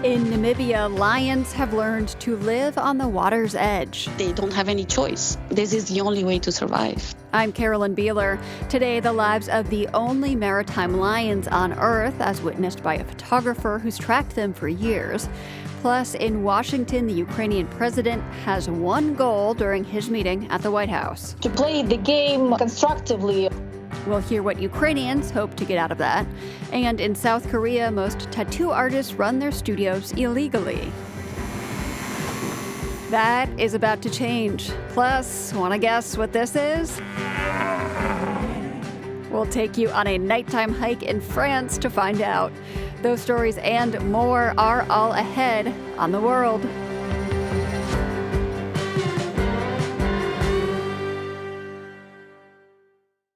In Namibia, lions have learned to live on the water's edge. They don't have any choice. This is the only way to survive. I'm Carolyn Beeler. Today, the lives of the only maritime lions on Earth, as witnessed by a photographer who's tracked them for years. Plus, in Washington, the Ukrainian president has one goal during his meeting at the White House: to play the game constructively. We'll hear what Ukrainians hope to get out of that. And in South Korea, most tattoo artists run their studios illegally. That is about to change. Plus, want to guess what this is? We'll take you on a nighttime hike in France to find out. Those stories and more are all ahead on The World.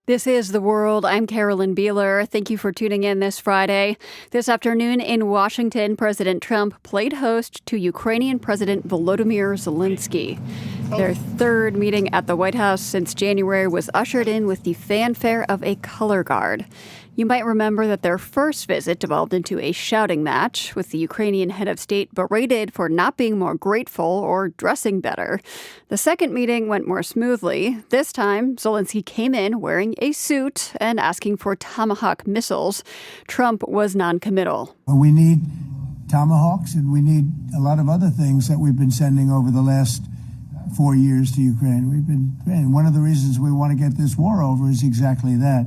This is The World. I'm Carolyn Beeler. Thank you for tuning in this Friday. This afternoon in Washington, President Trump played host to Ukrainian President Volodymyr Zelenskyy. Their third meeting at the White House since January was ushered in with the fanfare of a color guard. You might remember that their first visit devolved into a shouting match, with the Ukrainian head of state berated for not being more grateful or dressing better. The second meeting went more smoothly. This time, Zelenskyy came in wearing a suit and asking for Tomahawk missiles. Trump was noncommittal. We need Tomahawks, and we need a lot of other things that we've been sending over the last 4 years to Ukraine. And one of the reasons we want to get this war over is exactly that.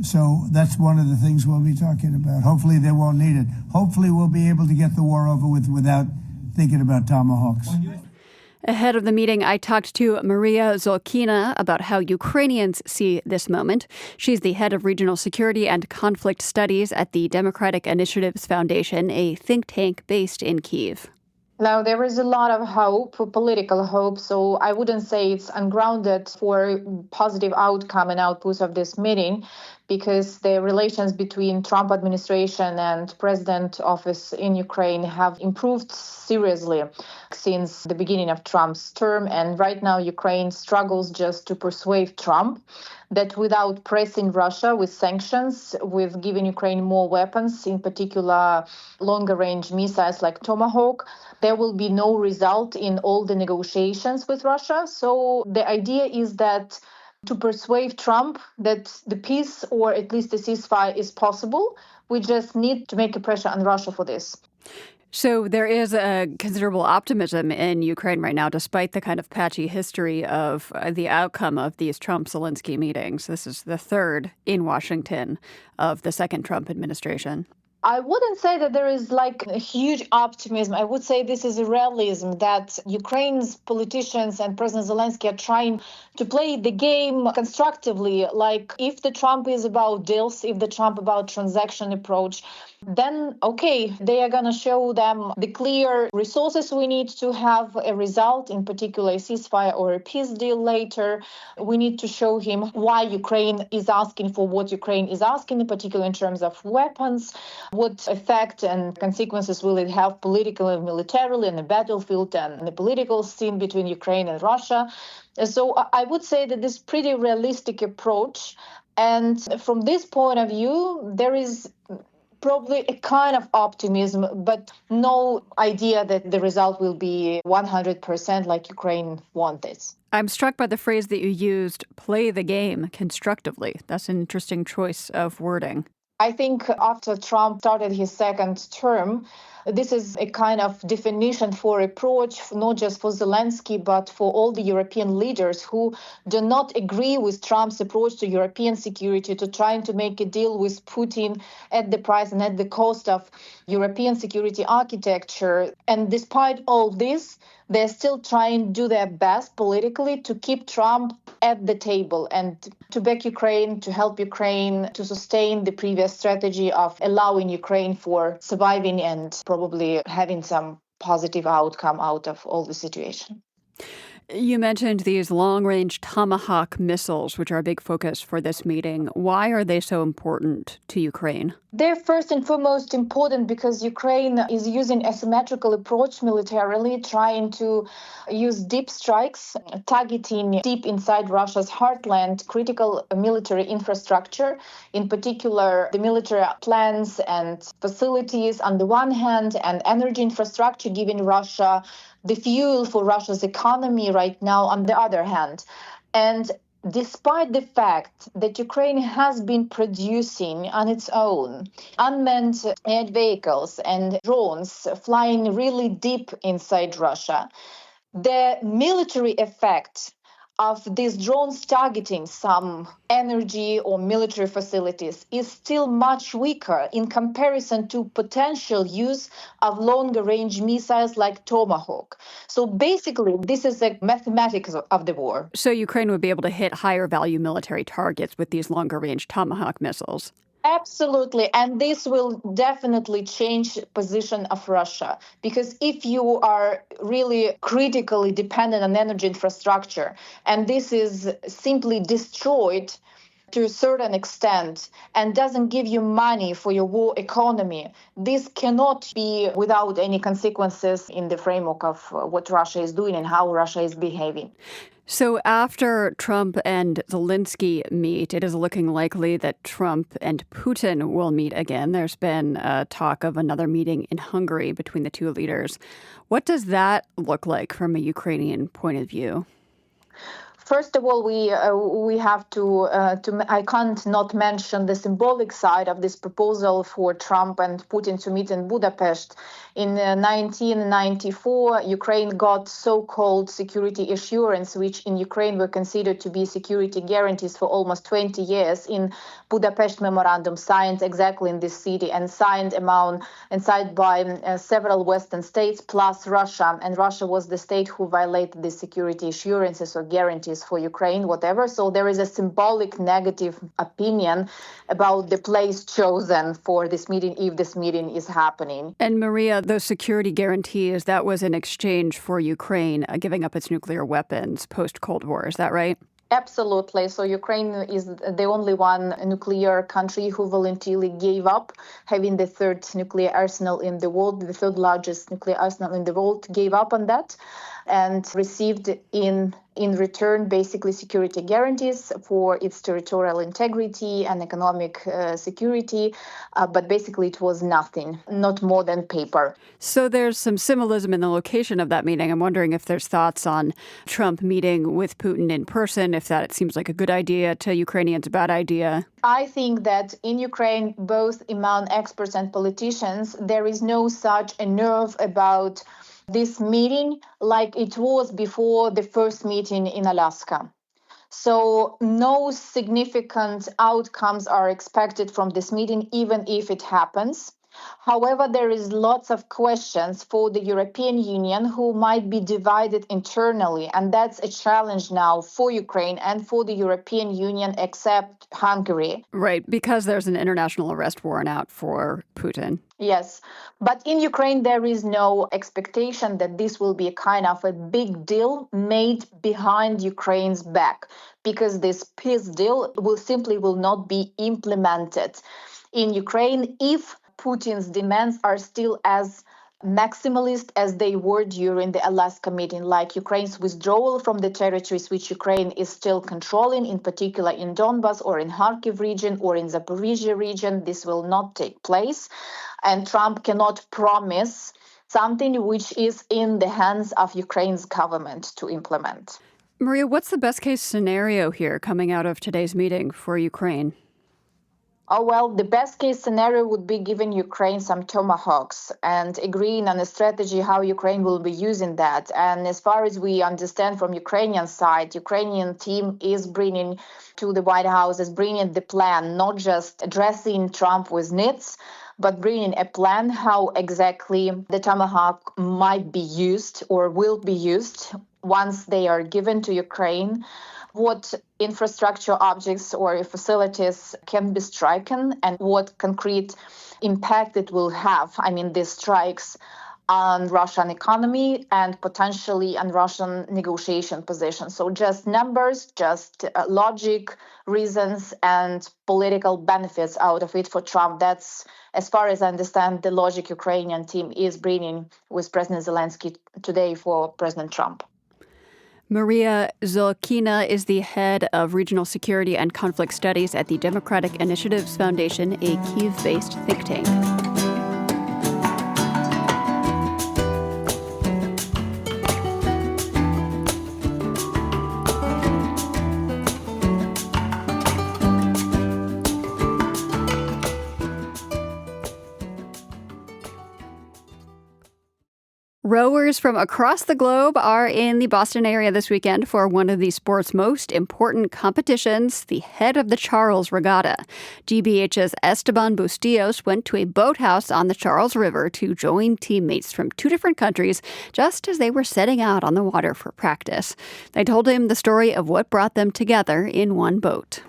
So that's one of the things we'll be talking about. Hopefully they won't need it. Hopefully we'll be able to get the war over with without thinking about Tomahawks. Ahead of the meeting, I talked to Maria Zolkina about how Ukrainians see this moment. She's the head of regional security and conflict studies at the Democratic Initiatives Foundation, a think tank based in Kyiv. Now, there is a lot of hope, political hope, so I wouldn't say it's ungrounded for positive outcome and outputs of this meeting, because the relations between Trump administration and president office in Ukraine have improved seriously since the beginning of Trump's term. And right now, Ukraine struggles just to persuade Trump that without pressing Russia with sanctions, with giving Ukraine more weapons, in particular longer range missiles like Tomahawk, there will be no result in all the negotiations with Russia. So the idea is that to persuade Trump that the peace, or at least the ceasefire, is possible, we just need to make a pressure on Russia for this. So there is a considerable optimism in Ukraine right now, despite the kind of patchy history of the outcome of these Trump-Zelenskyy meetings. This is the third in Washington of the second Trump administration. I wouldn't say that there is like a huge optimism. I would say this is a realism that Ukraine's politicians and President Zelenskyy are trying to play the game constructively. Like if the Trump is about deals, if the Trump about transaction approach, then okay, they are going to show them the clear resources we need to have a result, in particular a ceasefire or a peace deal later. We need to show him why Ukraine is asking for what Ukraine is asking, in particular in terms of weapons. What effect and consequences will it have politically and militarily on the battlefield and in the political scene between Ukraine and Russia? So I would say that this is a pretty realistic approach. And from this point of view, there is probably a kind of optimism, but no idea that the result will be 100% like Ukraine wanted. I'm struck by the phrase that you used, play the game constructively. That's an interesting choice of wording. I think after Trump started his second term, this is a kind of definition for approach, not just for Zelenskyy, but for all the European leaders who do not agree with Trump's approach to European security, to trying to make a deal with Putin at the price and at the cost of European security architecture. And despite all this, they're still trying to do their best politically to keep Trump at the table and to back Ukraine, to help Ukraine to sustain the previous strategy of allowing Ukraine for surviving and probably having some positive outcome out of all the situation. You mentioned these long-range Tomahawk missiles, which are a big focus for this meeting. Why are they so important to Ukraine? They're first and foremost important because Ukraine is using asymmetrical approach militarily, trying to use deep strikes, targeting deep inside Russia's heartland critical military infrastructure, in particular the military plants and facilities on the one hand, and energy infrastructure, giving Russia the fuel for Russia's economy right now on the other hand. And despite the fact that Ukraine has been producing on its own unmanned air vehicles and drones flying really deep inside Russia, the military effect of these drones targeting some energy or military facilities is still much weaker in comparison to potential use of longer range missiles like Tomahawk. So basically, this is the mathematics of the war. So Ukraine would be able to hit higher value military targets with these longer range Tomahawk missiles. Absolutely. And this will definitely change position of Russia, because if you are really critically dependent on energy infrastructure and this is simply destroyed to a certain extent and doesn't give you money for your war economy, this cannot be without any consequences in the framework of what Russia is doing and how Russia is behaving. So after Trump and Zelenskyy meet, it is looking likely that Trump and Putin will meet again. There's been talk of another meeting in Hungary between the two leaders. What does that look like from a Ukrainian point of view? First of all, we have to I can't not mention the symbolic side of this proposal for Trump and Putin to meet in Budapest. In 1994, Ukraine got so-called security assurance, which in Ukraine were considered to be security guarantees for almost 20 years in Budapest Memorandum, signed exactly in this city and signed by several Western states plus Russia. And Russia was the state who violated the security assurances or guarantees for Ukraine, whatever. So there is a symbolic negative opinion about the place chosen for this meeting, if this meeting is happening. And Maria, those security guarantees, that was in exchange for Ukraine giving up its nuclear weapons post-Cold War. Is that right? Absolutely. So Ukraine is the only one nuclear country who voluntarily gave up having the third nuclear arsenal in the world, the third largest nuclear arsenal in the world, gave up on that and received in return basically security guarantees for its territorial integrity and economic security. But basically it was nothing, not more than paper. So there's some symbolism in the location of that meeting. I'm wondering if there's thoughts on Trump meeting with Putin in person, if that seems like a good idea to Ukrainians, a bad idea. I think that in Ukraine, both among experts and politicians, there is no such a nerve about this meeting like it was before the first meeting in Alaska. So no significant outcomes are expected from this meeting, even if it happens. However, there is lots of questions for the European Union who might be divided internally, and that's a challenge now for Ukraine and for the European Union, except Hungary. Right, because there's an international arrest warrant out for Putin. Yes, but in Ukraine, there is no expectation that this will be a kind of a big deal made behind Ukraine's back, because this peace deal will not be implemented in Ukraine if Putin's demands are still as maximalist as they were during the Alaska meeting, like Ukraine's withdrawal from the territories which Ukraine is still controlling, in particular in Donbas or in Kharkiv region or in Zaporizhia region. This will not take place. And Trump cannot promise something which is in the hands of Ukraine's government to implement. Maria, what's the best case scenario here coming out of today's meeting for Ukraine? Oh, well, the best case scenario would be giving Ukraine some Tomahawks and agreeing on a strategy how Ukraine will be using that. And as far as we understand from Ukrainian side, Ukrainian team is bringing to the White House, is bringing the plan, not just addressing Trump with nits, but bringing a plan how exactly the Tomahawk might be used or will be used once they are given to Ukraine, what infrastructure objects or facilities can be stricken and what concrete impact it will have. I mean, these strikes on Russian economy and potentially on Russian negotiation position. So just numbers, just logic, reasons, and political benefits out of it for Trump. That's, as far as I understand, the logic Ukrainian team is bringing with President Zelenskyy today for President Trump. Maria Zolkina is the head of regional security and conflict studies at the Democratic Initiatives Foundation, a Kyiv-based think tank. Rowers from across the globe are in the Boston area this weekend for one of the sport's most important competitions, the Head of the Charles Regatta. GBH's Esteban Bustillos went to a boathouse on the Charles River to join teammates from two different countries just as they were setting out on the water for practice. They told him the story of what brought them together in one boat.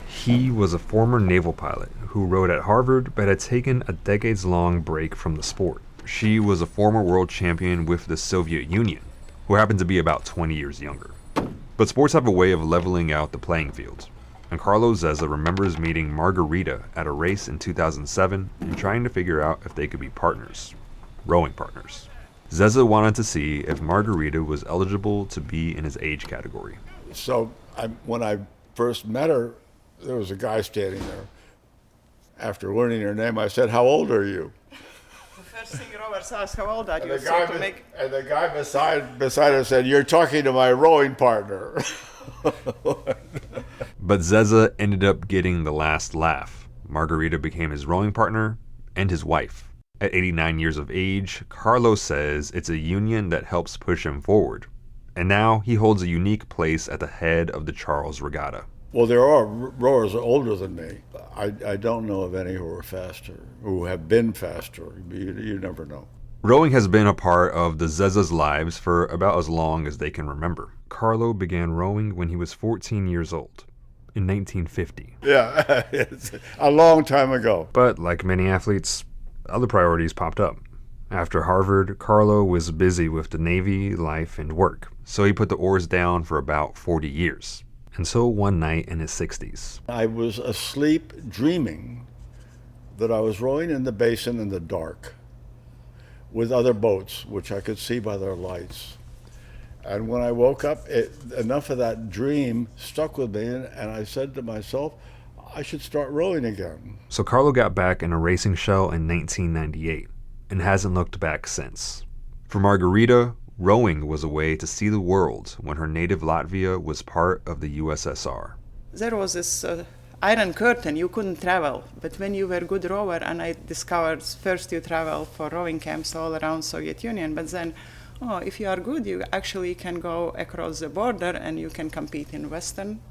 He was a former naval pilot who rowed at Harvard but had taken a decades-long break from the sport. She was a former world champion with the Soviet Union, who happened to be about 20 years younger. But sports have a way of leveling out the playing field, and Carlos Zeza remembers meeting Margarita at a race in 2007 and trying to figure out if they could be partners, rowing partners. Zeza wanted to see if Margarita was eligible to be in his age category. So when I first met her, there was a guy standing there. After learning her name, I said, "How old are you?" The first thing Robert asked, "How old are you?" And the guy beside her said, "You're talking to my rowing partner." But Zeza ended up getting the last laugh. Margarita became his rowing partner and his wife. At 89 years of age, Carlos says it's a union that helps push him forward. And now he holds a unique place at the head of the Charles Regatta. Well, there are rowers older than me. I don't know of any who are faster, who have been faster. You never know. Rowing has been a part of the Zeza's lives for about as long as they can remember. Carlo began rowing when he was 14 years old, in 1950. Yeah, it's a long time ago. But like many athletes, other priorities popped up. After Harvard, Carlo was busy with the Navy, life, and work, so he put the oars down for about 40 years. Until one night in his 60s. I was asleep dreaming that I was rowing in the basin in the dark with other boats, which I could see by their lights. And when I woke up, enough of that dream stuck with me, and I said to myself, I should start rowing again. So Carlo got back in a racing shell in 1998 and hasn't looked back since. For Margarita, rowing was a way to see the world when her native Latvia was part of the USSR. There was this iron curtain, you couldn't travel. But when you were a good rower, and I discovered first you travel for rowing camps all around Soviet Union, but then, if you are good, you actually can go across the border and you can compete in Western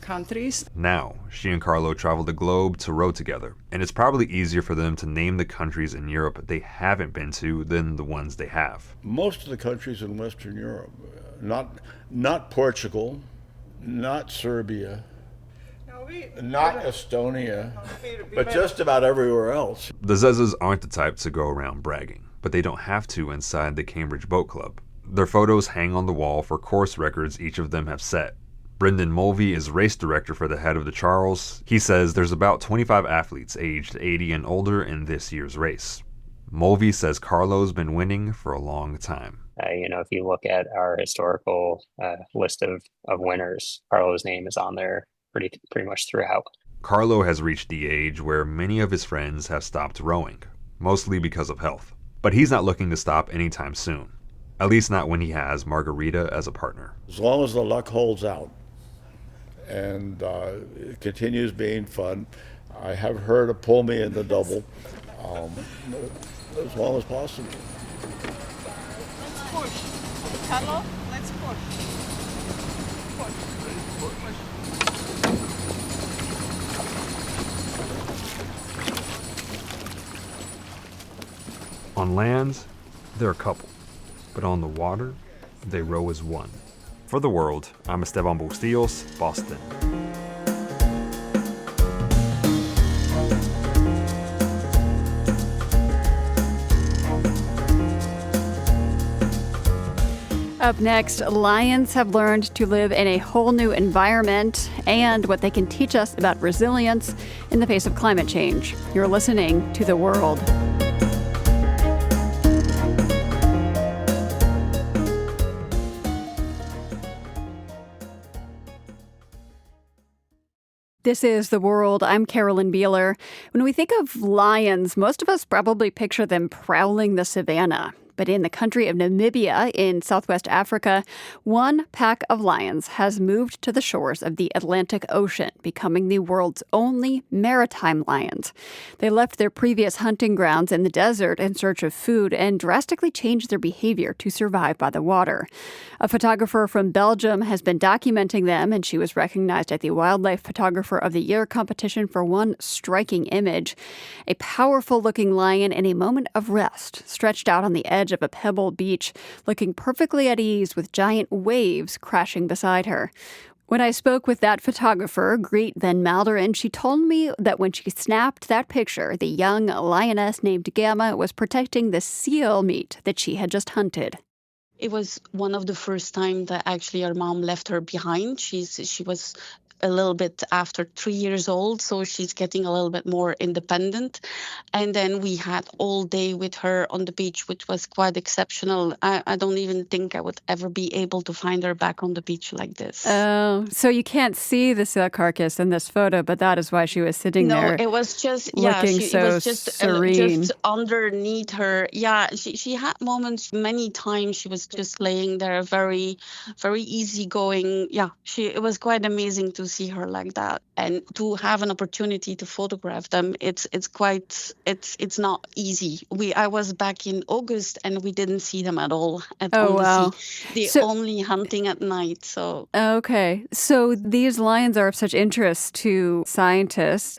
countries. Now, she and Carlo travel the globe to row together, and it's probably easier for them to name the countries in Europe they haven't been to than the ones they have. Most of the countries in Western Europe, not Portugal, not Serbia, not Estonia, but just about everywhere else. The Zezas aren't the type to go around bragging, but they don't have to inside the Cambridge Boat Club. Their photos hang on the wall for course records each of them have set. Brendan Mulvey is race director for the Head of the Charles. He says there's about 25 athletes aged 80 and older in this year's race. Mulvey says Carlo's been winning for a long time. If you look at our historical list of winners, Carlo's name is on there pretty much throughout. Carlo has reached the age where many of his friends have stopped rowing, mostly because of health. But he's not looking to stop anytime soon, at least not when he has Margarita as a partner. As long as the luck holds out and it continues being fun, I have her to pull me in the double as long as possible. Let's push. Carlo, let's push. Push. On land, they're a couple, but on the water, they row as one. For The World, I'm Esteban Bustillos, Boston. Up next, lions have learned to live in a whole new environment and what they can teach us about resilience in the face of climate change. You're listening to The World. This is The World. I'm Carolyn Beeler. When we think of lions, most of us probably picture them prowling the savannah. But in the country of Namibia in southwest Africa, one pack of lions has moved to the shores of the Atlantic Ocean, becoming the world's only maritime lions. They left their previous hunting grounds in the desert in search of food and drastically changed their behavior to survive by the water. A photographer from Belgium has been documenting them, and she was recognized at the Wildlife Photographer of the Year competition for one striking image. A powerful-looking lion in a moment of rest, stretched out on the edge of a pebble beach, looking perfectly at ease with giant waves crashing beside her. When I spoke with that photographer, Greet Van Malderen, she told me that when she snapped that picture, the young lioness named Gamma was protecting the seal meat that she had just hunted. It was one of the first time that actually her mom left her behind. She was a little bit after 3 years old, so she's getting a little bit more independent. And then we had all day with her on the beach, which was quite exceptional. I don't even think I would ever be able to find her back on the beach like this. Oh, so you can't see the seal carcass in this photo, but that is why she was sitting there. No, it was just, looking it so was just serene. just underneath her. Yeah, she had moments, many times she was just laying there, very, very easygoing. Yeah, it was quite amazing to see her like that, and to have an opportunity to photograph them. It's not easy. I was back in August and we didn't see them at all on the sea. They're only hunting at night. So okay, so these lions are of such interest to scientists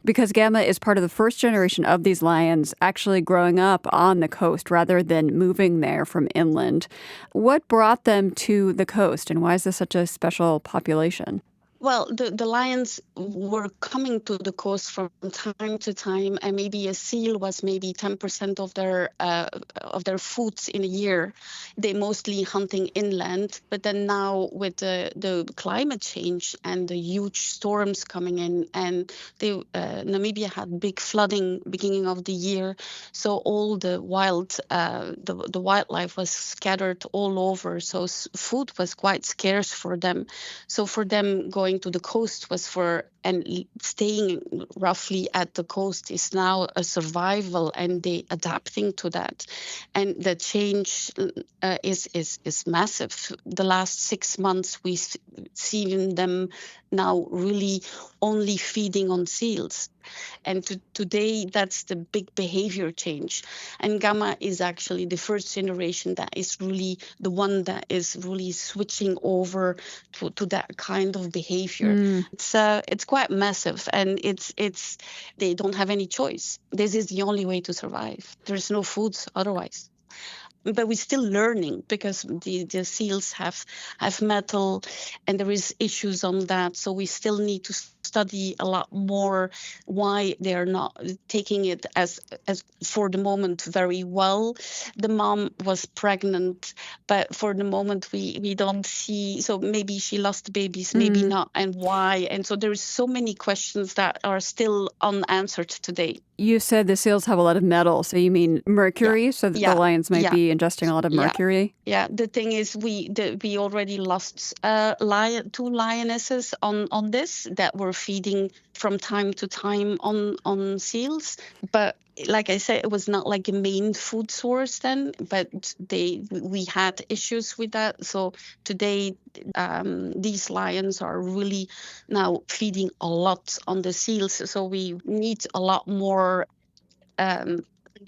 because Gamma is part of the first generation of these lions actually growing up on the coast rather than moving there from inland. What brought them to the coast, and why is this such a special population? Well, the lions were coming to the coast from time to time, and maybe a seal was maybe 10% of their foods in a year. They mostly hunting inland, but then now with the climate change and the huge storms coming in, and Namibia had big flooding beginning of the year, so all the the wildlife was scattered all over. So food was quite scarce for them. So for them going to the coast was and staying roughly at the coast is now a survival, and they adapting to that. And the change is massive. The last 6 months we've seen them now really only feeding on seals. And today, that's the big behavior change. And Gamma is actually the first generation that is really the one that is really switching over to that kind of behavior. It's quite massive, and it's they don't have any choice. This is the only way to survive. There's no food otherwise. But we're still learning because the seals have metal, and there is issues on that. So we still need to study a lot more why they are not taking it as for the moment very well. The mom was pregnant, but for the moment we don't see. So maybe she lost babies, maybe not, and why? And so there's so many questions that are still unanswered today. You said the seals have a lot of metal, so you mean mercury, so that the lions might be ingesting a lot of mercury? Yeah, the thing is we already lost 2 lionesses on this that were feeding from time to time on seals. But like I said, it was not like a main food source then, but we had issues with that. So today, these lions are really now feeding a lot on the seals. So we need a lot more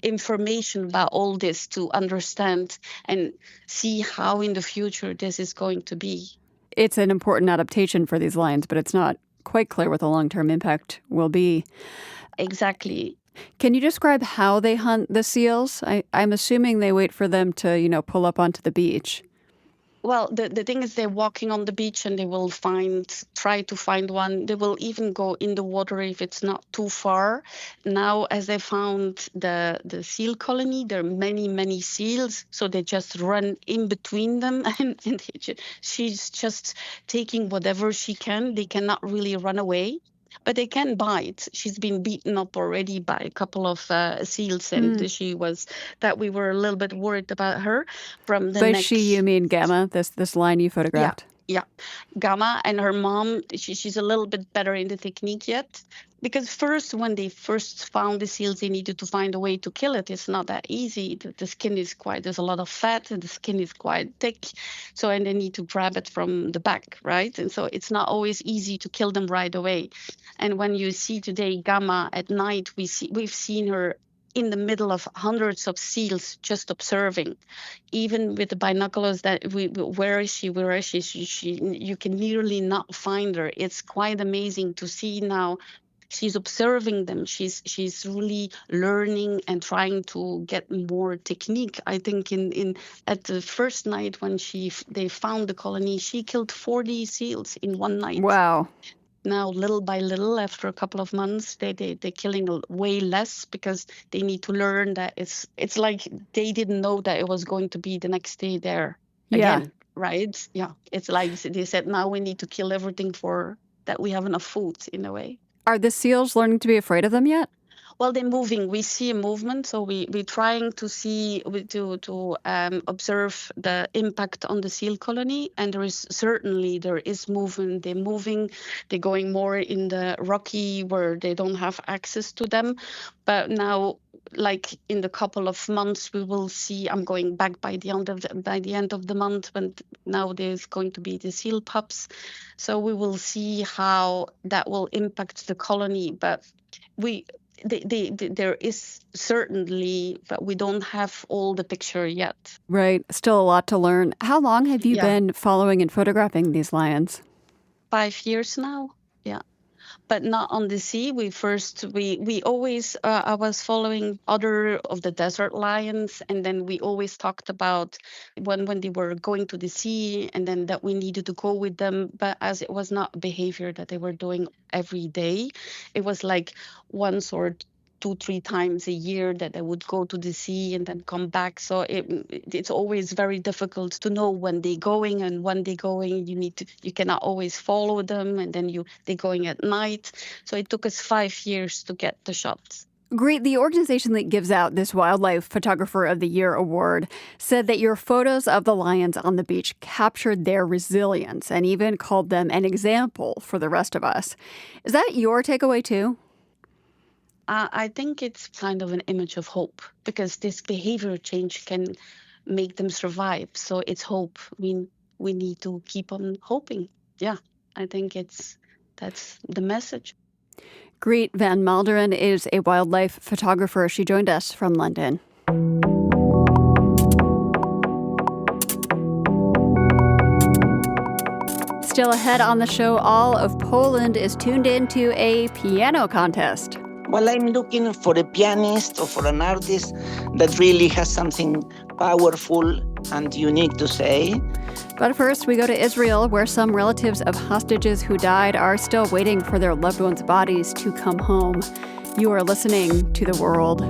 information about all this to understand and see how in the future this is going to be. It's an important adaptation for these lions, but it's not quite clear what the long-term impact will be. Exactly. Can you describe how they hunt the seals? I'm assuming they wait for them to, pull up onto the beach. Well, the thing is, they're walking on the beach and they will try to find one. They will even go in the water if it's not too far. Now, as they found the seal colony, there are many, many seals. So they just run in between them and she's just taking whatever she can. They cannot really run away. But they can bite. She's been beaten up already by a couple of seals, and we were a little bit worried about her from the By neck. she, you mean Gamma, this lion you photographed? Yeah. Gamma and her mom, she's a little bit better in the technique yet. Because when they first found the seals, they needed to find a way to kill it. It's not that easy. The skin is there's a lot of fat and the skin is quite thick. And they need to grab it from the back, right? And so it's not always easy to kill them right away. And when you see today Gamma at night, we've seen her in the middle of hundreds of seals just observing. Even with the binoculars where is she, you can nearly not find her. It's quite amazing to see now. She's observing them. She's really learning and trying to get more technique. I think at the first night when they found the colony, she killed 40 seals in one night. Wow. Now, little by little, after a couple of months, they're killing way less because they need to learn that it's like they didn't know that it was going to be the next day there again, right? Yeah, it's like they said, now we need to kill everything for that we have enough food in a way. Are the seals learning to be afraid of them yet? Well, they're moving. We see a movement, so we're trying to see to observe the impact on the seal colony, and there is movement. They're moving. They're going more in the rocky where they don't have access to them. But now, like in the couple of months, we will see. I'm going back by the end of the month when now there's going to be the seal pups, so we will see how that will impact the colony. But there is certainly, but we don't have all the picture yet. Right. Still a lot to learn. How long have you been following and photographing these lions? 5 years now. Yeah. But not on the sea. We always, I was following other of the desert lions. And then we always talked about when they were going to the sea and then that we needed to go with them. But as it was not behavior that they were doing every day, it was like once or 2-3 times a year that they would go to the sea and then come back. So it's always very difficult to know when they're going and when they're going. You cannot always follow them, and then they're going at night. So it took us 5 years to get the shots. Great. The organization that gives out this Wildlife Photographer of the Year award said that your photos of the lions on the beach captured their resilience and even called them an example for the rest of us. Is that your takeaway too? I think it's kind of an image of hope because this behavior change can make them survive. So it's hope. We need to keep on hoping. Yeah, I think that's the message. Greet Van Malderen is a wildlife photographer. She joined us from London. Still ahead on the show, all of Poland is tuned into a piano contest. Well, I'm looking for a pianist or for an artist that really has something powerful and unique to say. But first, we go to Israel, where some relatives of hostages who died are still waiting for their loved ones' bodies to come home. You are listening to The World.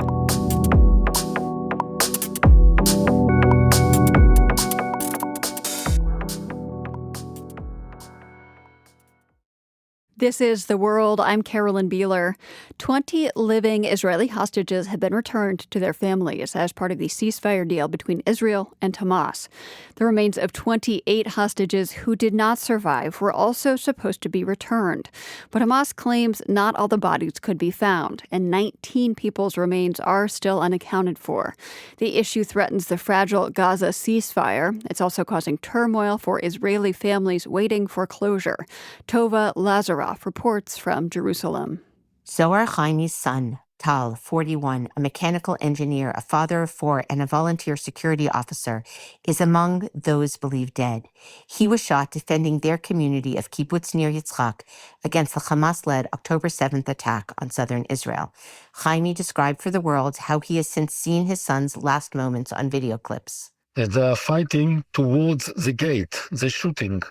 This is The World. I'm Carolyn Beeler. 20 living Israeli hostages have been returned to their families as part of the ceasefire deal between Israel and Hamas. The remains of 28 hostages who did not survive were also supposed to be returned. But Hamas claims not all the bodies could be found, and 19 people's remains are still unaccounted for. The issue threatens the fragile Gaza ceasefire. It's also causing turmoil for Israeli families waiting for closure. Tova Lazaroff reports from Jerusalem. Zohar Chaimi's son, Tal, 41, a mechanical engineer, a father of 4, and a volunteer security officer, is among those believed dead. He was shot defending their community of Kibbutz Nir Yitzchak against the Hamas-led October 7th attack on southern Israel. Chaimi described for The World how he has since seen his son's last moments on video clips. They're fighting towards the gate. They're shooting.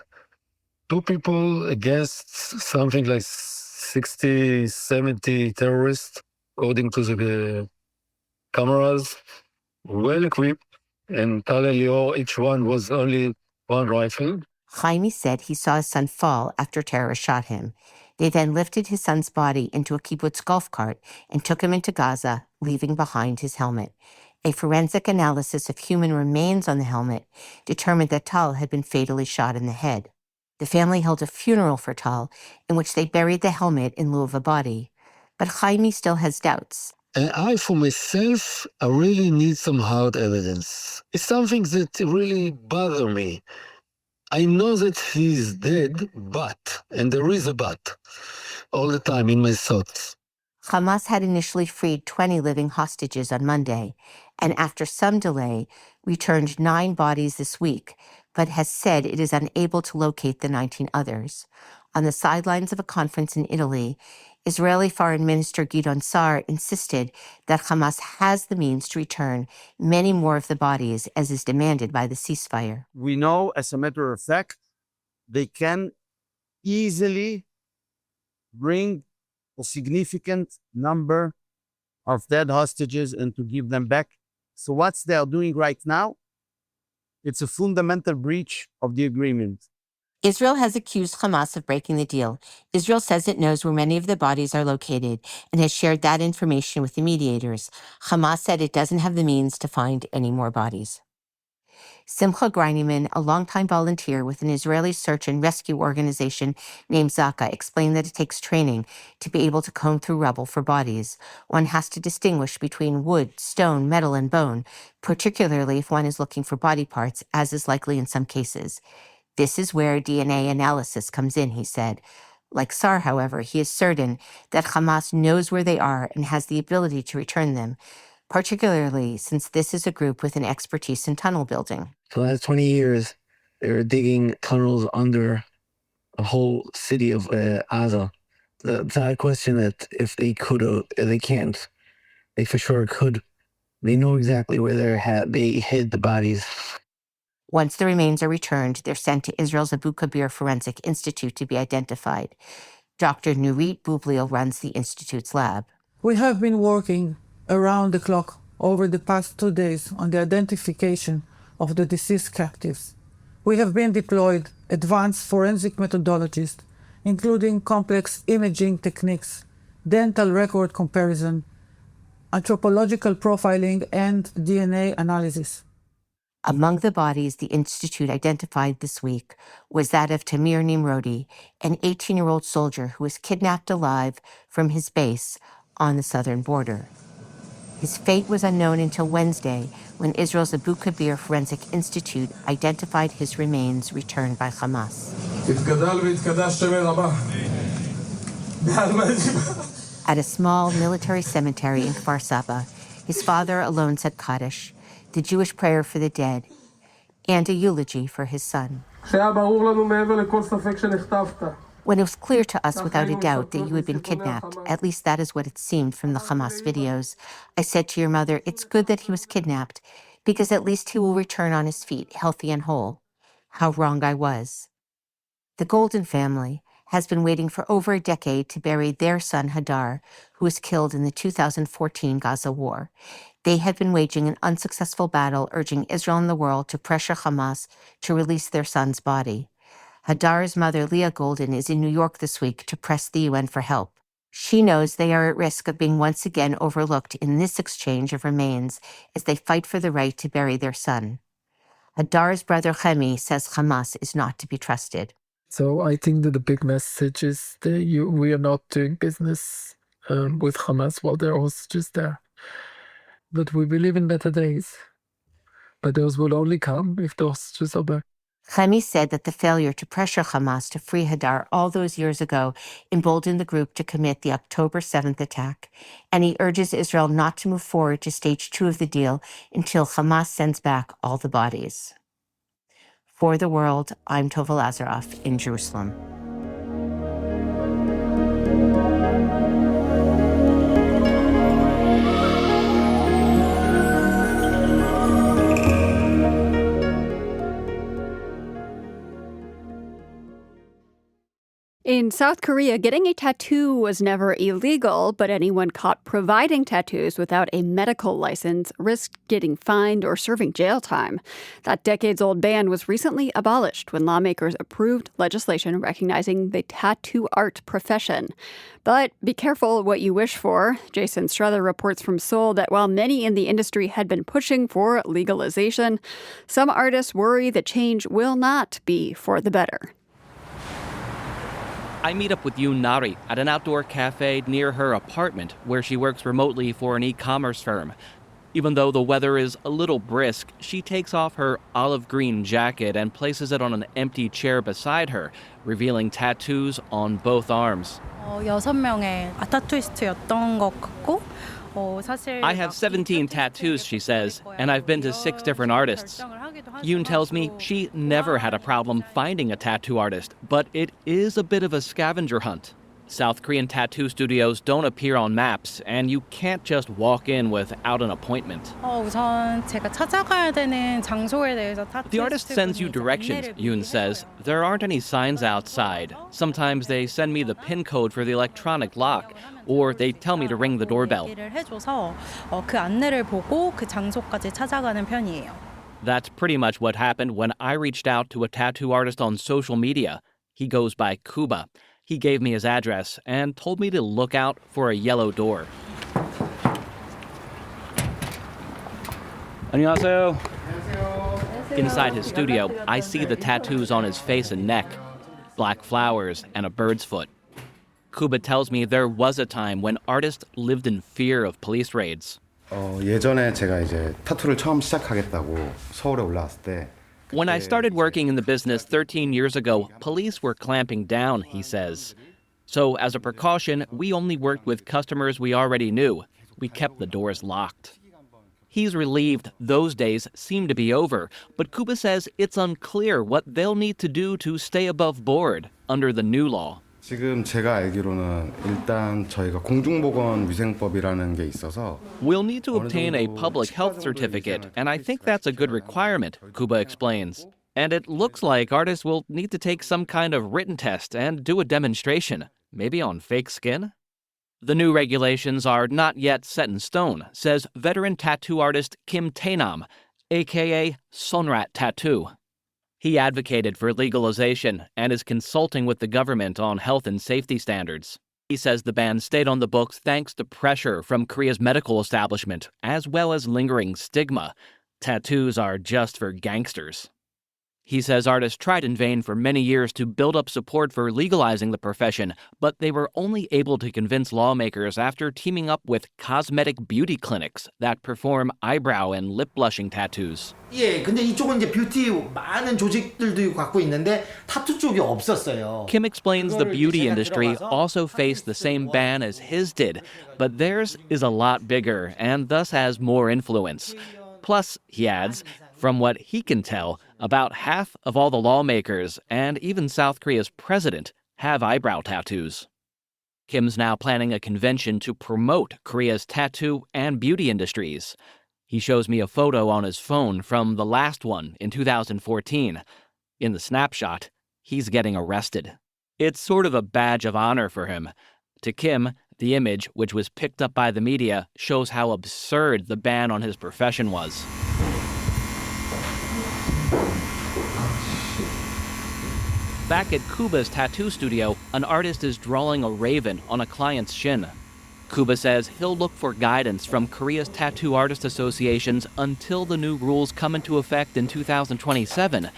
2 people against something like 60, 70 terrorists, according to the cameras, well equipped, and Tal Elior, each one was only one rifle. Jaime said he saw his son fall after terrorists shot him. They then lifted his son's body into a kibbutz golf cart and took him into Gaza, leaving behind his helmet. A forensic analysis of human remains on the helmet determined that Tal had been fatally shot in the head. The family held a funeral for Tal, in which they buried the helmet in lieu of a body. But Jaime still has doubts. And I, for myself, I really need some hard evidence. It's something that really bothers me. I know that he's dead, but, and there is a but, all the time in my thoughts. Hamas had initially freed 20 living hostages on Monday, and after some delay, returned 9 bodies this week, but has said it is unable to locate the 19 others. On the sidelines of a conference in Italy, Israeli Foreign Minister Gideon Sa'ar insisted that Hamas has the means to return many more of the bodies, as is demanded by the ceasefire. We know, as a matter of fact, they can easily bring a significant number of dead hostages and to give them back. So what they are doing right now, it's a fundamental breach of the agreement. Israel has accused Hamas of breaking the deal. Israel says it knows where many of the bodies are located and has shared that information with the mediators. Hamas said it doesn't have the means to find any more bodies. Simcha Greineman, a longtime volunteer with an Israeli search and rescue organization named Zaka, explained that it takes training to be able to comb through rubble for bodies. One has to distinguish between wood, stone, metal, and bone, particularly if one is looking for body parts, as is likely in some cases. This is where DNA analysis comes in, he said. Like Sa'ar, however, he is certain that Hamas knows where they are and has the ability to return them, particularly since this is a group with an expertise in tunnel building. For the last 20 years, they were digging tunnels under the whole city of Gaza. It's not a question that if they could or they can't. They for sure could. They know exactly where they hid the bodies. Once the remains are returned, they're sent to Israel's Abu Kabir Forensic Institute to be identified. Dr. Nurit Boublil runs the institute's lab. We have been working around the clock over the past 2 days on the identification of the deceased captives. We have been deployed advanced forensic methodologies, including complex imaging techniques, dental record comparison, anthropological profiling, and DNA analysis. Among the bodies the Institute identified this week was that of Tamir Nimrodi, an 18-year-old soldier who was kidnapped alive from his base on the southern border. His fate was unknown until Wednesday, when Israel's Abu Kabir Forensic Institute identified his remains returned by Hamas. At a small military cemetery in Kfar Saba, his father alone said Kaddish, the Jewish prayer for the dead, and a eulogy for his son. When it was clear to us without a doubt that you had been kidnapped, at least that is what it seemed from the Hamas videos, I said to your mother, it's good that he was kidnapped, because at least he will return on his feet, healthy and whole. How wrong I was. The Golden family has been waiting for over a decade to bury their son Hadar, who was killed in the 2014 Gaza war. They had been waging an unsuccessful battle, urging Israel and the world to pressure Hamas to release their son's body. Hadar's mother, Leah Golden, is in New York this week to press the UN for help. She knows they are at risk of being once again overlooked in this exchange of remains as they fight for the right to bury their son. Hadar's brother Chemi says Hamas is not to be trusted. So I think that the big message is that we are not doing business with Hamas while they're hostages there. But we believe in better days. But those will only come if the hostages are back. Chemi said that the failure to pressure Hamas to free Hadar all those years ago emboldened the group to commit the October 7th attack, and he urges Israel not to move forward to stage 2 of the deal until Hamas sends back all the bodies. For the World, I'm Tova Lazaroff in Jerusalem. In South Korea, getting a tattoo was never illegal, but anyone caught providing tattoos without a medical license risked getting fined or serving jail time. That decades-old ban was recently abolished when lawmakers approved legislation recognizing the tattoo art profession. But be careful what you wish for. Jason Struther reports from Seoul that while many in the industry had been pushing for legalization, some artists worry the change will not be for the better. I meet up with Yoon Nari at an outdoor cafe near her apartment where she works remotely for an e-commerce firm. Even though the weather is a little brisk, she takes off her olive green jacket and places it on an empty chair beside her, revealing tattoos on both arms. 6명의 타투이스트였던 것 같고 I have 17 tattoos, she says, and I've been to 6 different artists. Yoon tells me she never had a problem finding a tattoo artist, but it is a bit of a scavenger hunt. South Korean tattoo studios don't appear on maps, and you can't just walk in without an appointment. 우선 제가 찾아가야 되는 장소에 대해서 The artist sends you directions, Yoon says. There aren't any signs outside. Sometimes they send me the PIN code for the electronic lock, or they tell me to ring the doorbell. 해줘서 그 안내를 보고 그 장소까지 찾아가는 편이에요. That's pretty much what happened when I reached out to a tattoo artist on social media. He goes by Kuba. He gave me his address and told me to look out for a yellow door. 안녕하세요. Inside his studio, I see the tattoos on his face and neck, black flowers and a bird's foot. Kuba tells me there was a time when artists lived in fear of police raids. 예전에 제가 이제 타투를 처음 시작하겠다고 서울에 올라왔을 때 When I started working in the business 13 years ago, police were clamping down, he says. So as a precaution, we only worked with customers we already knew. We kept the doors locked. He's relieved those days seem to be over, but Kuba says it's unclear what they'll need to do to stay above board under the new law. 지금 제가 알기로는 일단 저희가 공중보건위생법이라는 게 있어서 We'll need to obtain a public health certificate, and I think that's a good requirement, Kuba explains. And it looks like artists will need to take some kind of written test and do a demonstration, maybe on fake skin? The new regulations are not yet set in stone, says veteran tattoo artist Kim Tae-nam, aka Sonrat Tattoo. He advocated for legalization and is consulting with the government on health and safety standards. He says the ban stayed on the books thanks to pressure from Korea's medical establishment, as well as lingering stigma. Tattoos are just for gangsters. He says artists tried in vain for many years to build up support for legalizing the profession, but they were only able to convince lawmakers after teaming up with cosmetic beauty clinics that perform eyebrow and lip blushing tattoos. 예, 근데 이쪽은 이제 뷰티 많은 조직들도 갖고 있는데 타투 쪽이 없었어요. Kim explains the beauty industry also faced the same ban as his did, but theirs is a lot bigger and thus has more influence. Plus, he adds, from what he can tell, about half of all the lawmakers and even South Korea's president have eyebrow tattoos. Kim's now planning a convention to promote Korea's tattoo and beauty industries. He shows me a photo on his phone from the last one in 2014. In the snapshot, he's getting arrested. It's sort of a badge of honor for him. To Kim, the image, which was picked up by the media, shows how absurd the ban on his profession was. Back at Kuba's tattoo studio, an artist is drawing a raven on a client's shin. Kuba says he'll look for guidance from Korea's tattoo artist associations until the new rules come into effect in 2027.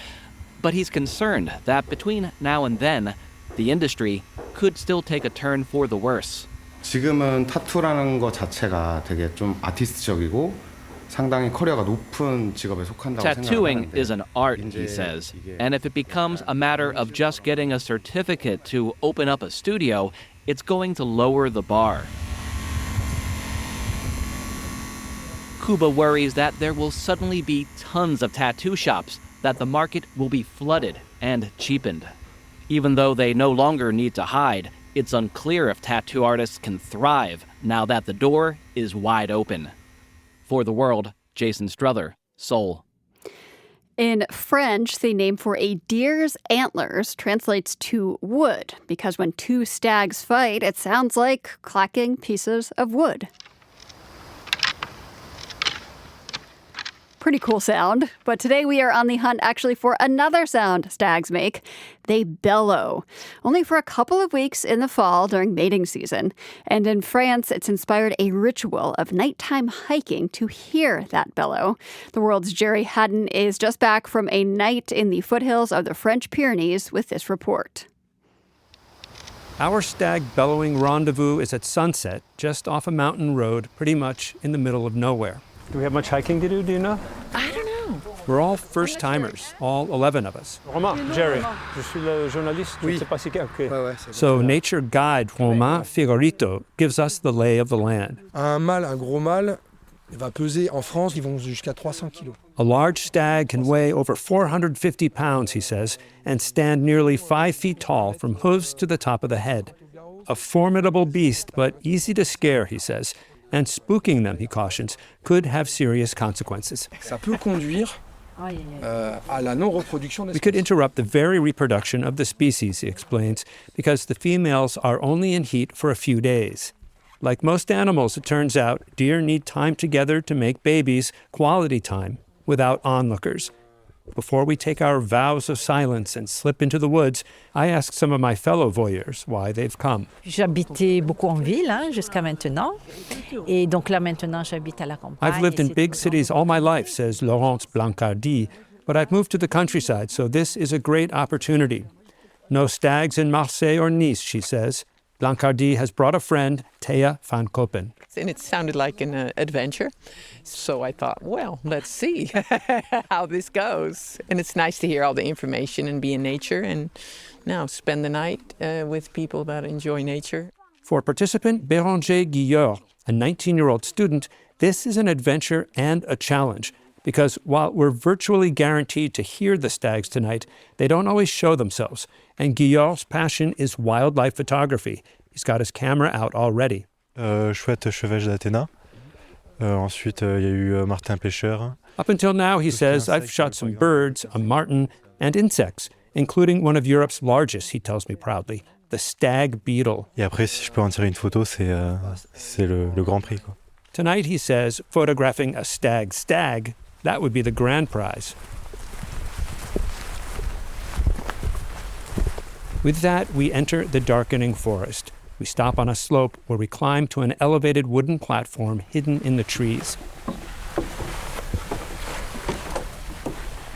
But he's concerned that between now and then, the industry could still take a turn for the worse. 지금은 타투라는 거 자체가 되게 좀 아티스트적이고 상당히 커리어가 높은 직업에 속한다고 Tattooing 생각하는데 is an art, he says, and if it becomes a matter of just getting a certificate to open up a studio, it's going to lower the bar. Kuba worries that there will suddenly be tons of tattoo shops, that the market will be flooded and cheapened. Even though they no longer need to hide, it's unclear if tattoo artists can thrive now that the door is wide open. For The World, Jason Struther, Seoul. In French, the name for a deer's antlers translates to wood, because when two stags fight, it sounds like clacking pieces of wood. Pretty cool sound. But today we are on the hunt actually for another sound stags make. They bellow. Only for a couple of weeks in the fall during mating season. And in France, it's inspired a ritual of nighttime hiking to hear that bellow. The world's Jerry Haddon is just back from a night in the foothills of the French Pyrenees with this report. Our stag bellowing rendezvous is at sunset, just off a mountain road, pretty much in the middle of nowhere. Do we have much hiking to do you know? I don't know. We're all first-timers, all 11 of us. Romain, Jerry, je suis le journaliste. Oui. Je sais pas si okay. So nature guide Romain Figurito gives us the lay of the land. Un gros mâle, va peser en France, ils vont jusqu'à 300 kilos. A large stag can weigh over 450 pounds, he says, and stand nearly 5 feet tall from hooves to the top of the head. A formidable beast, but easy to scare, he says. And spooking them, he cautions, could have serious consequences. Ça peut conduire à la non-reproduction de We could interrupt the very reproduction of the species, he explains, because the females are only in heat for a few days. Like most animals, it turns out, deer need time together to make babies, quality time, without onlookers. Before we take our vows of silence and slip into the woods, I ask some of my fellow voyeurs why they've come. J'habitais beaucoup en ville jusqu'à maintenant. Et donc là, maintenant, j'habite à la campagne. I've lived in big cities all my life, says Laurence Blancardi, but I've moved to the countryside, so this is a great opportunity. No stags in Marseille or Nice, she says. Blancardi has brought a friend, Thea van Koppen. And it sounded like an adventure. So I thought, well, let's see how this goes. And it's nice to hear all the information and be in nature and now spend the night with people that enjoy nature. For participant Béranger Guillard, a 19-year-old student, this is an adventure and a challenge. Because while we're virtually guaranteed to hear the stags tonight, they don't always show themselves. And Guillard's passion is wildlife photography. He's got his camera out already. Chouette chevache d'Athéna. Ensuite, il y a eu martin pêcheur. Up until now, he says, I've shot some birds, a martin, and insects, including one of Europe's largest, he tells me proudly, the stag beetle. Et après, si je peux en tirer une photo, c'est le grand prix, quoi. Tonight, he says, photographing a stag, that would be the grand prize. With that, we enter the darkening forest. We stop on a slope where we climb to an elevated wooden platform hidden in the trees.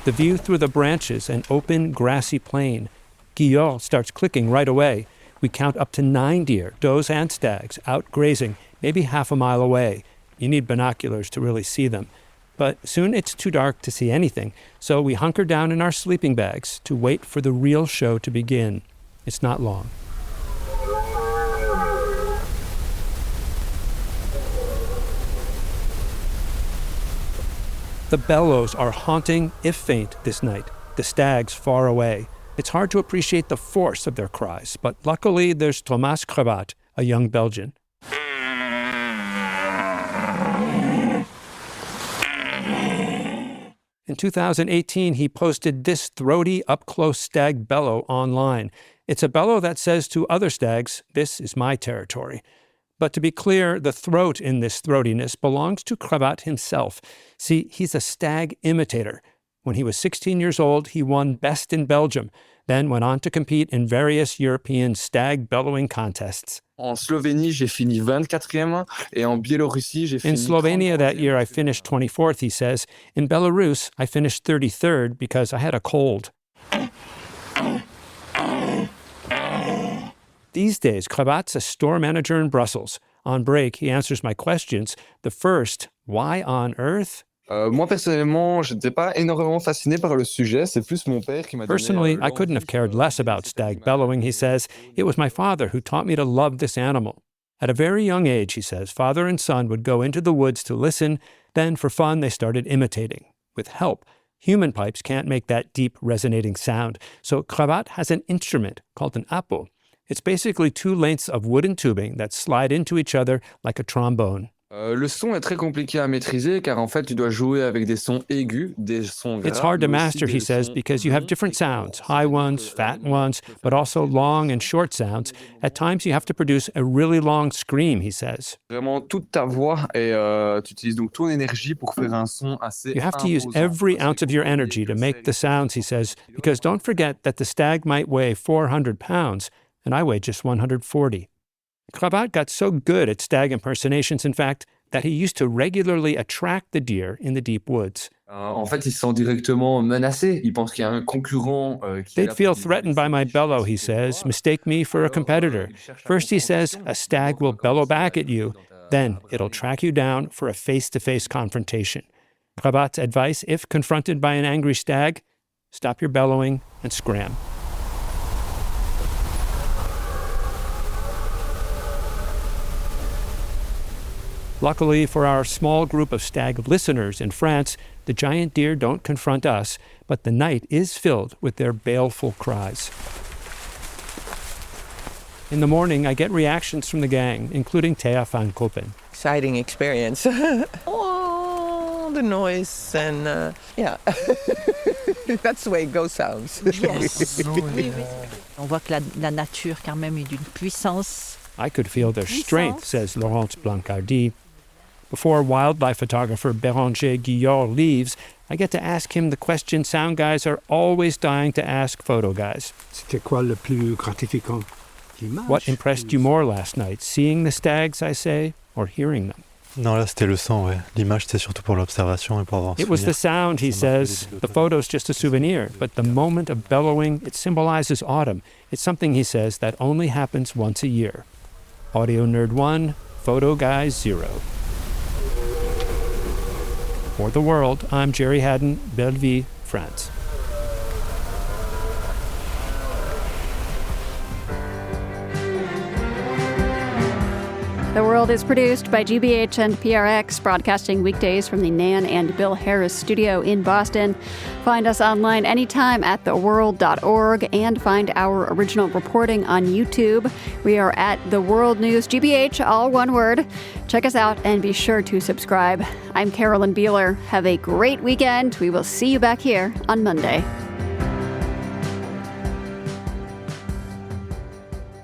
The view through the branches, an open, grassy plain. Guillard starts clicking right away. We count up to 9 deer, does and stags, out grazing, maybe half a mile away. You need binoculars to really see them. But soon it's too dark to see anything, so we hunker down in our sleeping bags to wait for the real show to begin. It's not long. The bellows are haunting, if faint, this night, the stags far away. It's hard to appreciate the force of their cries, but luckily there's Thomas Crevat, a young Belgian. In 2018, he posted this throaty, up-close stag bellow online. It's a bellow that says to other stags, this is my territory. But to be clear, the throat in this throatiness belongs to Crevat himself. See, he's a stag imitator. When he was 16 years old, he won Best in Belgium, then went on to compete in various European stag bellowing contests. En Slovénie, j'ai fini 24e, et en Biélorussie, j'ai fini. In Slovenia that year, I finished 24th, he says. In Belarus, I finished 33rd because I had a cold. These days, Crevat's a store manager in Brussels. On break, he answers my questions. The first, why on earth? Moi, personnellement, je n'étais pas énormément fasciné par le sujet. C'est plus mon père qui m'a donné. Personally, I couldn't have cared less about stag bellowing, he says. It was my father who taught me to love this animal. At a very young age, he says, father and son would go into the woods to listen. Then, for fun, they started imitating. With help. Human pipes can't make that deep, resonating sound. So Crevat has an instrument called an apo. It's basically 2 lengths of wooden tubing that slide into each other like a trombone. Le son est très compliqué à maîtriser car en fait tu dois jouer avec des sons aigus, des sons graves. It's hard to mais aussi master, he des says, sons because you have longs different et sounds, qui high sont ones, un fat peu ones, but also long and short sounds. At times you have to produce a really long scream, he says. Vraiment toute ta voix et tu utilises donc ton énergie pour faire un son assez You have to use imposant. every ounce of your energy to make the sounds, he says, because don't forget that the stag might weigh 400 pounds, and I weigh just 140. Krabat got so good at stag impersonations, in fact, that he used to regularly attract the deer in the deep woods. En fait, ils se sentent directement menacés. Ils pensent qu'il y a un concurrent qui est They'd là feel pour threatened by my bellow, he says, mistake me for a competitor. First, he says, a stag will bellow back at you. Then it'll track you down for a face-to-face confrontation. Krabat's advice, if confronted by an angry stag, stop your bellowing and scram. Luckily for our small group of stag listeners in France, the giant deer don't confront us, but the night is filled with their baleful cries. In the morning, I get reactions from the gang, including Thea van Koppen. Exciting experience. Oh, the noise and yeah. That's the way go sounds. Yes. On voit que la nature quand même est d'une puissance. I could feel their strength, says Laurence Blancardi. Before wildlife photographer Béranger Guillard leaves, I get to ask him the question sound guys are always dying to ask photo guys. C'était quoi le plus gratifiant? What impressed you more last night, seeing the stags, I say, or hearing them? Non, là, c'était le son, ouais. L'image, c'était surtout pour l'observation et pour avoir un It was the souvenir. sound, he says. The photo's just a souvenir, but the moment of bellowing, it symbolizes autumn. It's something, he says, that only happens once a year. Audio Nerd 1, Photo Guy 0. For The World, I'm Jerry Haddon, Belleville, France. The World is produced by GBH and PRX, broadcasting weekdays from the Nan and Bill Harris studio in Boston. Find us online anytime at theworld.org and find our original reporting on YouTube. We are at The World News, GBH, all one word. Check us out and be sure to subscribe. I'm Carolyn Beeler. Have a great weekend. We will see you back here on Monday.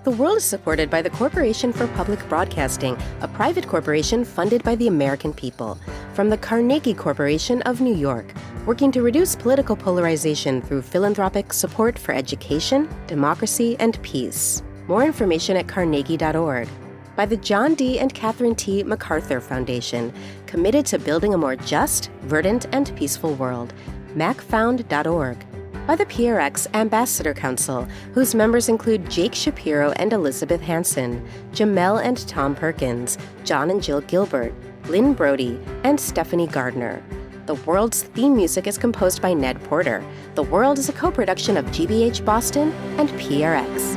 The World is supported by the Corporation for Public Broadcasting, a private corporation funded by the American people. From the Carnegie Corporation of New York, working to reduce political polarization through philanthropic support for education, democracy, and peace. More information at carnegie.org. By the John D. and Catherine T. MacArthur Foundation, committed to building a more just, verdant, and peaceful world. macfound.org. By the PRX Ambassador Council, whose members include Jake Shapiro and Elizabeth Hansen, Jamel and Tom Perkins, John and Jill Gilbert, Lynn Brody, and Stephanie Gardner. The World's theme music is composed by Ned Porter. The World is a co-production of GBH Boston and PRX.